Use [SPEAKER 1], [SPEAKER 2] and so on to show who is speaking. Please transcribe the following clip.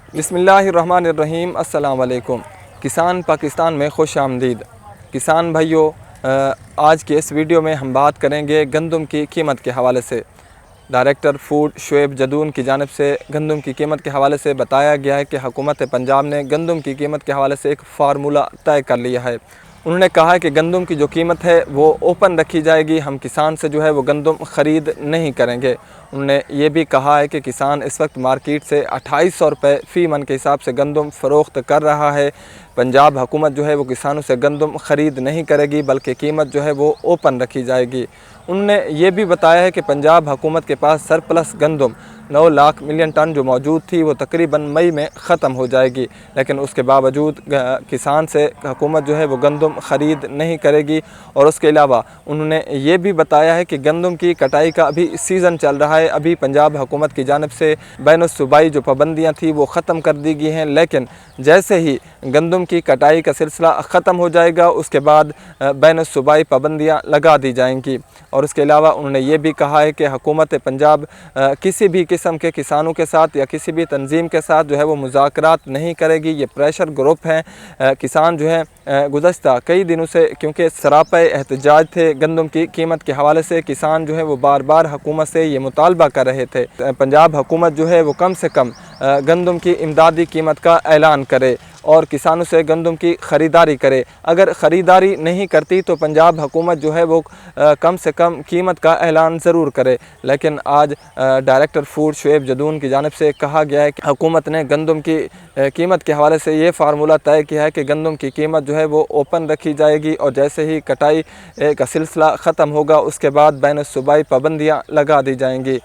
[SPEAKER 1] बिस्मिल्लाहिर्रहमानिर्रहीम। अस्सलाम वालेकुम। किसान पाकिस्तान में खुश आमदीद। किसान भाइयों, आज के इस वीडियो में हम बात करेंगे गंदम की कीमत के हवाले से। डायरेक्टर फूड शुएब जदून की जानिब से गंदम की कीमत के हवाले से बताया गया है कि हुकूमत पंजाब ने गंदम की कीमत के हवाले से एक फार्मूला तय कर लिया है। उन्होंने कहा है कि गंदम की जो कीमत है वो ओपन रखी जाएगी, हम किसान से जो है वो गंदम ख़रीद नहीं करेंगे। उन्होंने ये भी कहा है कि किसान इस वक्त मार्केट से 2800 रुपये फ़ी मन के हिसाब से गंदम फ़रोख्त कर रहा है। पंजाब हुकूमत जो है वो किसानों से गंदम ख़रीद नहीं करेगी, बल्कि कीमत जो है वो ओपन रखी जाएगी। उन्होंने ये भी बताया है कि पंजाब हुकूमत के पास सरप्लस गंदम 9 लाख मिलियन टन जो मौजूद थी वो तकरीबन मई में ख़त्म हो जाएगी, लेकिन उसके बावजूद किसान से हुकूमत जो है वो गंदम ख़रीद नहीं करेगी। और उसके अलावा उन्होंने ये भी बताया है कि गंदम की कटाई का अभी सीज़न चल रहा है। अभी पंजाब हुकूमत की जानिब से बैनुस्सूबाई जो पाबंदियाँ थी वो ख़त्म कर दी गई हैं, लेकिन जैसे ही गंदम की कटाई का सिलसिला ख़त्म हो जाएगा उसके बाद बैनुस्सूबाई पाबंदियाँ लगा दी जाएंगी। और उसके अलावा उन्होंने ये भी कहा है कि हुकूमत पंजाब किसी भी किस्म के किसानों के साथ या किसी भी तंजीम के साथ जो है वो मुज़ाकरात नहीं करेगी। ये प्रेशर ग्रुप हैं। किसान जो है गुज़श्ता कई दिनों से क्योंकि सरापा एहतजाज थे गंदम की कीमत के हवाले से, किसान जो है वो बार बार हुकूमत से ये मुतालबा कर रहे थे पंजाब हुकूमत जो है वो कम से कम गंदम की इमदादी कीमत का ऐलान करे और किसानों से गंदम की ख़रीदारी करे। अगर ख़रीदारी नहीं करती तो पंजाब हुकूमत जो है वो कम से कम कीमत का ऐलान ज़रूर करे। लेकिन आज डायरेक्टर फूड शुएब जदून की जानिब से कहा गया है कि हुकूमत ने गंदम की कीमत के हवाले से ये फार्मूला तय किया है कि गंदम की कीमत जो है वो ओपन रखी जाएगी और जैसे ही कटाई का सिलसिला ख़त्म होगा उसके बाद बैनुस्सूबाई पाबंदियाँ लगा दी जाएंगी।